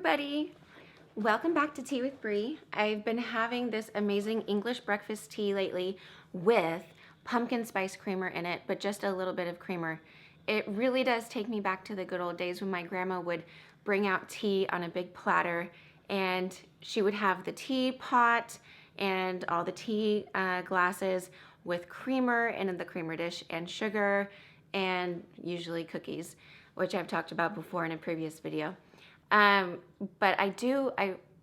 everybody. Welcome back to Tea with Bree. I've been having this amazing English breakfast tea lately with pumpkin spice creamer in it, but just a little bit of creamer. It really does take me back to the good old days when my grandma would bring out tea on a big platter, and she would have the teapot and all the tea glasses with creamer in the creamer dish and sugar and usually cookies, which I've talked about before in a previous video. But I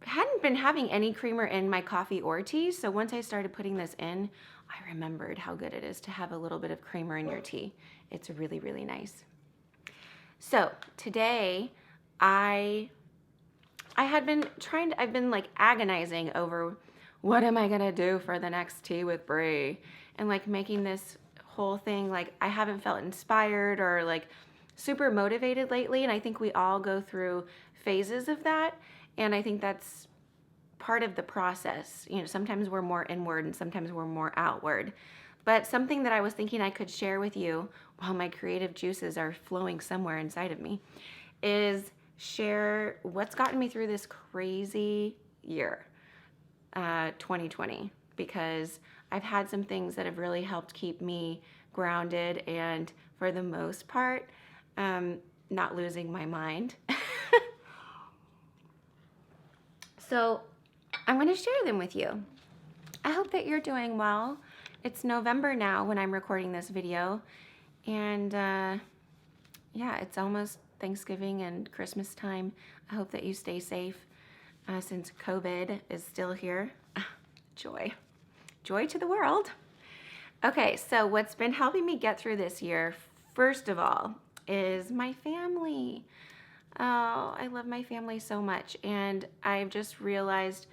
hadn't been having any creamer in my coffee or tea, so once I started putting this in, I remembered how good it is to have a little bit of creamer in your tea. It's really, really nice. So today, I've been like agonizing over what am I gonna do for the next Tea with Bree, and like making this whole thing, like I haven't felt inspired or like super motivated lately, and I think we all go through phases of that, and I think that's part of the process. You know, sometimes we're more inward and sometimes we're more outward. But something that I was thinking I could share with you while my creative juices are flowing somewhere inside of me is share what's gotten me through this crazy year, 2020, because I've had some things that have really helped keep me grounded and, for the most part, not losing my mind. So I'm going to share them with you. I hope that you're doing well. It's November now when I'm recording this video, and yeah, it's almost Thanksgiving and Christmas time. I hope that you stay safe since COVID is still here. Joy to the world. Okay, so what's been helping me get through this year, first of all, is my family. Oh, I love my family so much, and I've just realized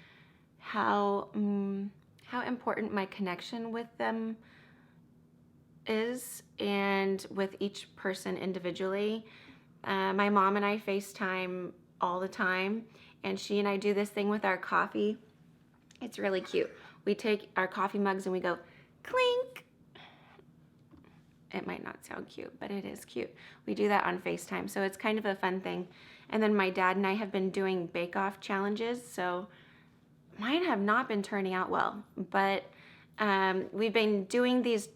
how important my connection with them is, and with each person individually. My mom and I FaceTime all the time, and she and I do this thing with our coffee. It's really cute. We take our coffee mugs and we go clink. It might not sound cute, but it is cute. We do that on FaceTime, so it's kind of a fun thing. And then my dad and I have been doing bake-off challenges, so mine have not been turning out well, but we've been doing these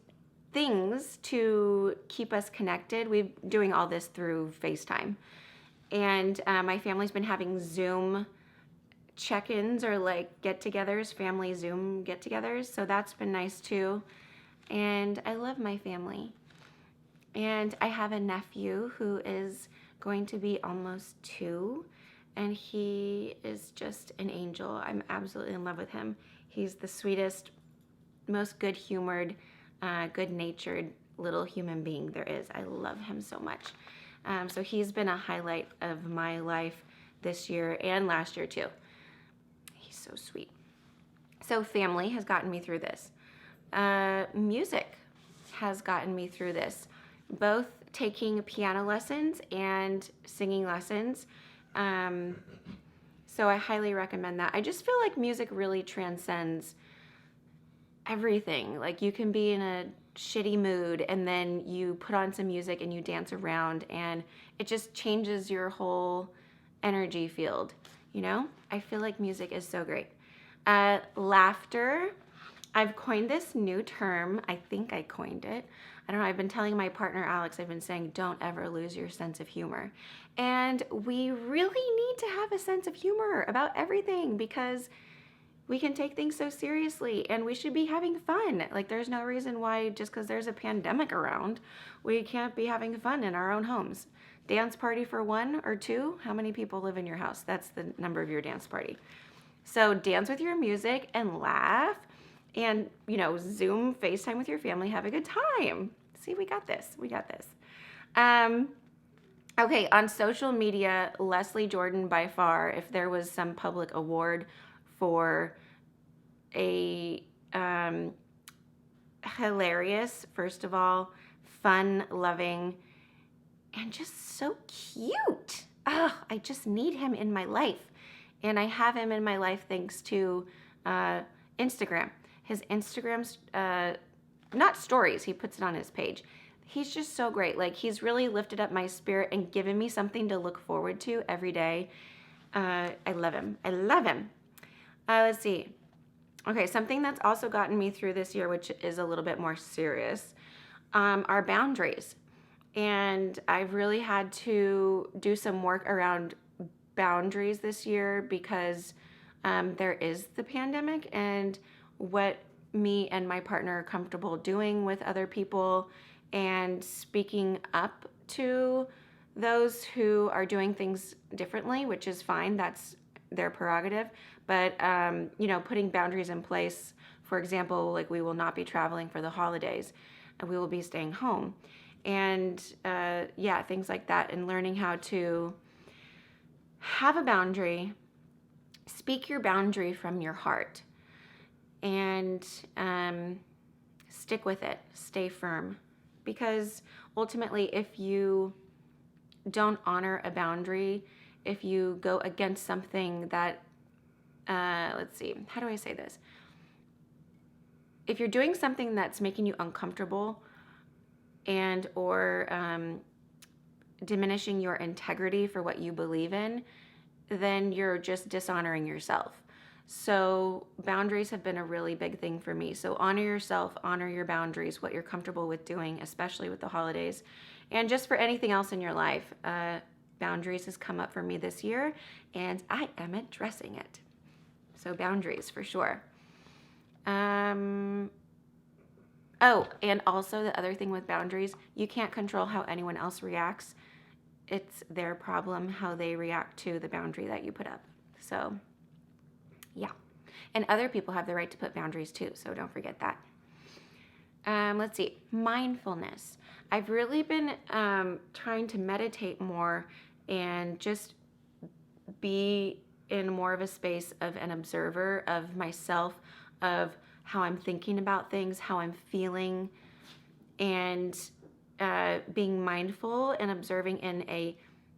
things to keep us connected. We're doing all this through FaceTime. And my family's been having Zoom check-ins or like get-togethers, family Zoom get-togethers, so that's been nice too. And I love my family. And I have a nephew who is going to be almost 2, and he is just an angel. I'm absolutely in love with him. He's the sweetest, most good-humored, good-natured little human being there is. I love him so much. So he's been a highlight of my life this year and last year too. He's so sweet. So family has gotten me through this. Music has gotten me through this, both taking piano lessons and singing lessons. So I highly recommend that. I just feel like music really transcends everything. Like you can be in a shitty mood and then you put on some music and you dance around, and it just changes your whole energy field, you know? I feel like music is so great. Laughter. I've coined this new term. I think I coined it. I don't know. I've been telling my partner, Alex, I've been saying, don't ever lose your sense of humor. And we really need to have a sense of humor about everything, because we can take things so seriously and we should be having fun. Like there's no reason why, just because there's a pandemic around, we can't be having fun in our own homes. Dance party for 1 or 2. How many people live in your house? That's the number of your dance party. So dance with your music and laugh. And, you know, Zoom, FaceTime with your family, have a good time. See, we got this. We got this. Okay, on social media, Leslie Jordan, by far, if there was some public award for a hilarious, first of all, fun-loving, and just so cute. Oh, I just need him in my life. And I have him in my life thanks to Instagram. His Instagram's, not stories, he puts it on his page. He's just so great. Like, he's really lifted up my spirit and given me something to look forward to every day. I love him. I love him. Let's see. Okay, something that's also gotten me through this year, which is a little bit more serious, are boundaries. And I've really had to do some work around boundaries this year because there is the pandemic, and what me and my partner are comfortable doing with other people and speaking up to those who are doing things differently, which is fine. That's their prerogative. But, putting boundaries in place, for example, like we will not be traveling for the holidays and we will be staying home. And things like that, and learning how to have a boundary, speak your boundary from your heart, and stick with it, stay firm. Because ultimately, if you don't honor a boundary, if you go against something that, let's see, how do I say this? If you're doing something that's making you uncomfortable and or diminishing your integrity for what you believe in, then you're just dishonoring yourself. So boundaries have been a really big thing for me. So honor yourself, honor your boundaries, what you're comfortable with doing, especially with the holidays. And just for anything else in your life, boundaries has come up for me this year, and I am addressing it. So boundaries for sure. Oh, and also the other thing with boundaries, you can't control how anyone else reacts. It's their problem how they react to the boundary that you put up. So, yeah. And other people have the right to put boundaries too, so don't forget that. Let's see, mindfulness. I've really been trying to meditate more and just be in more of a space of an observer of myself, of how I'm thinking about things, how I'm feeling, and being mindful and observing in a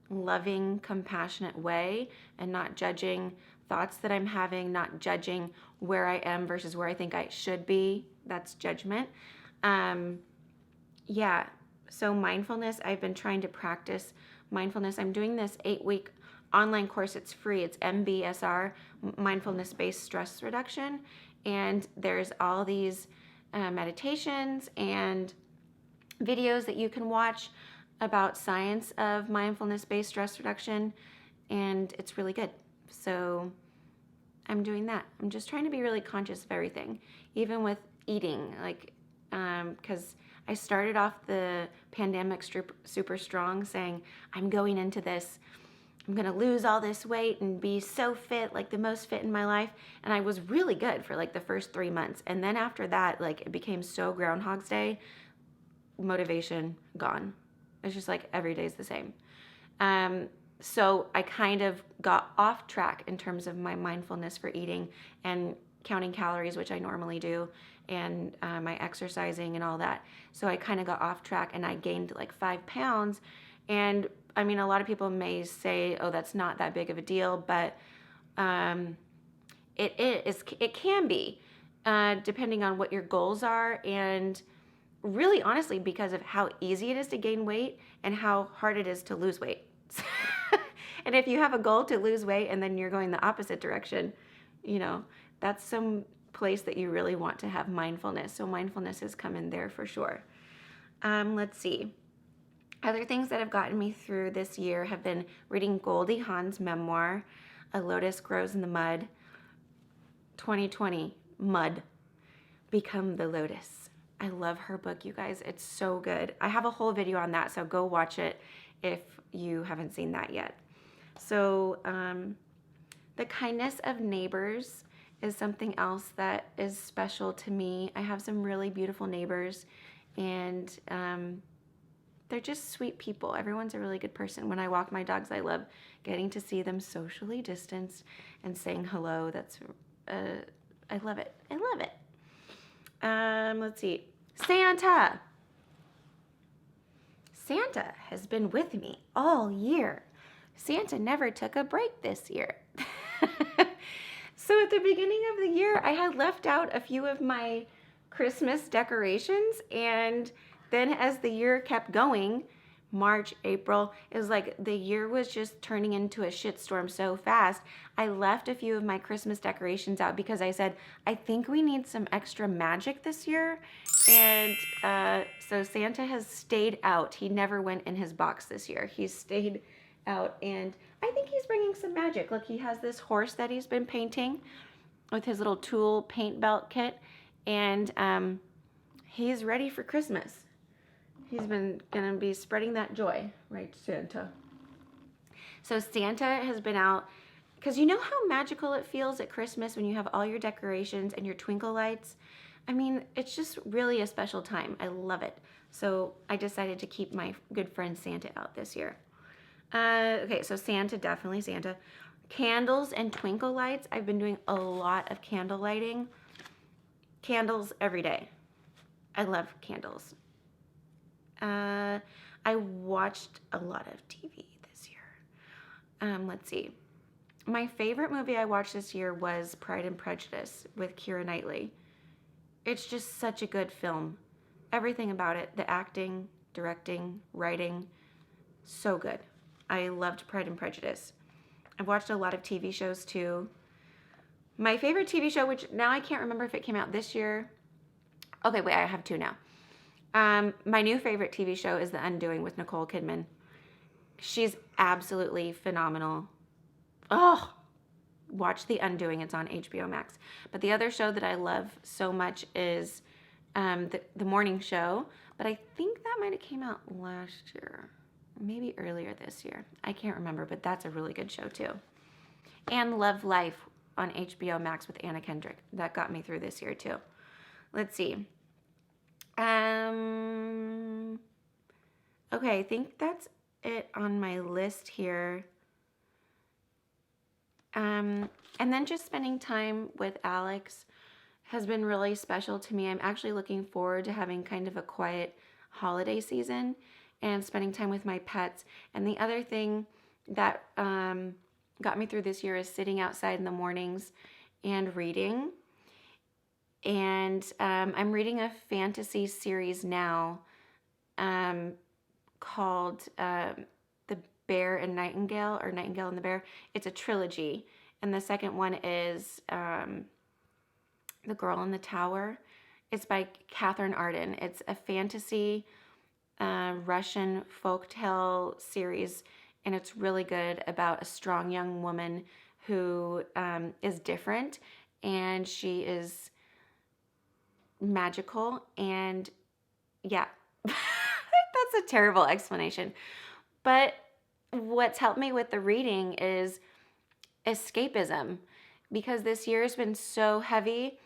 loving, compassionate way, and not judging thoughts that I'm having, not judging where I am versus where I think I should be. That's judgment. So mindfulness, I've been trying to practice mindfulness. I'm doing this 8-week online course. It's free. It's MBSR, Mindfulness-Based Stress Reduction. And there's all these meditations and videos that you can watch about science of mindfulness-based stress reduction, and it's really good. So I'm doing that. I'm just trying to be really conscious of everything, even with eating, like, because I started off the pandemic super strong, saying, I'm going into this, I'm going to lose all this weight and be so fit, like the most fit in my life. And I was really good for like the first 3 months. And then after that, like it became so Groundhog's Day, motivation gone. It's just like every day's the same. So I kind of got off track in terms of my mindfulness for eating and counting calories, which I normally do, and my exercising and all that. So I kind of got off track, and I gained like 5 pounds. And I mean, a lot of people may say, oh, that's not that big of a deal, but it can be, depending on what your goals are, and really honestly because of how easy it is to gain weight and how hard it is to lose weight. And if you have a goal to lose weight and then you're going the opposite direction, that's some place that you really want to have mindfulness. So mindfulness has come in there for sure. Let's see. Other things that have gotten me through this year have been reading Goldie Hawn's memoir, A Lotus Grows in the Mud, 2020, Mud, Become the Lotus. I love her book, you guys. It's so good. I have a whole video on that, so go watch it if you haven't seen that yet. So the kindness of neighbors is something else that is special to me. I have some really beautiful neighbors, and they're just sweet people. Everyone's a really good person. When I walk my dogs, I love getting to see them socially distanced and saying hello. I love it. I love it. Let's see. Santa. Santa has been with me all year. Santa never took a break this year. So at the beginning of the year, I had left out a few of my Christmas decorations, and then as the year kept going, March, April. It was like the year was just turning into a shitstorm so fast. I left a few of my Christmas decorations out because I said, I think we need some extra magic this year. And so Santa has stayed out. He never went in his box this year. He's stayed out, and I think he's bringing some magic. Look, he has this horse that he's been painting with his little tool paint belt kit, and he's ready for Christmas. He's been gonna be spreading that joy, right, Santa? So Santa has been out, because you know how magical it feels at Christmas when you have all your decorations and your twinkle lights? I mean, it's just really a special time. I love it. So I decided to keep my good friend Santa out this year. Okay, so Santa, definitely Santa. Candles and twinkle lights. I've been doing a lot of candle lighting. Candles every day. I love candles. I watched a lot of TV this year. Let's see. My favorite movie I watched this year was Pride and Prejudice with Keira Knightley. It's just such a good film. Everything about it, the acting, directing, writing, so good. I loved Pride and Prejudice. I've watched a lot of TV shows too. My favorite TV show, which now I can't remember if it came out this year. Okay, wait, I have two now. My new favorite TV show is The Undoing with Nicole Kidman. She's absolutely phenomenal. Oh, watch The Undoing. It's on HBO Max. But the other show that I love so much is the morning show. But I think that might have came out last year. Maybe earlier this year. I can't remember, but that's a really good show too. And Love Life on HBO Max with Anna Kendrick. That got me through this year too. Let's see. Okay, I think that's it on my list here. And then just spending time with Alex has been really special to me. I'm actually looking forward to having kind of a quiet holiday season and spending time with my pets. And the other thing that got me through this year is sitting outside in the mornings and reading. And I'm reading a fantasy series now called The Bear and Nightingale, or Nightingale and the Bear. It's a trilogy. And the second one is The Girl in the Tower. It's by Catherine Arden. It's a fantasy Russian folktale series, and it's really good about a strong young woman who is different, and she is magical. And yeah, that's a terrible explanation. But what's helped me with the reading is escapism, because this year has been so heavy.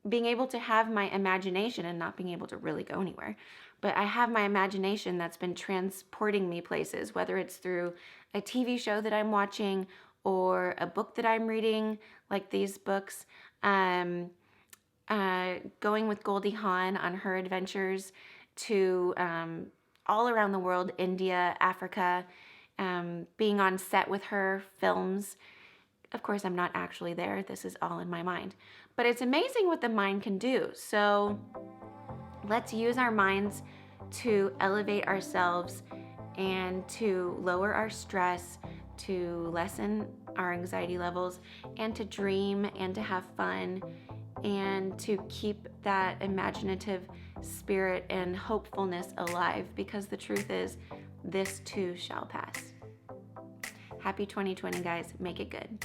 Being able to have my imagination and not being able to really go anywhere. But I have my imagination that's been transporting me places, whether it's through a TV show that I'm watching or a book that I'm reading, like these books. Going with Goldie Hawn on her adventures to all around the world, India, Africa, being on set with her, films. Of course, I'm not actually there. This is all in my mind. But it's amazing what the mind can do. So let's use our minds to elevate ourselves and to lower our stress, to lessen our anxiety levels, and to dream and to have fun and to keep that imaginative spirit and hopefulness alive, because the truth is, this too shall pass. Happy 2020, guys. Make it good.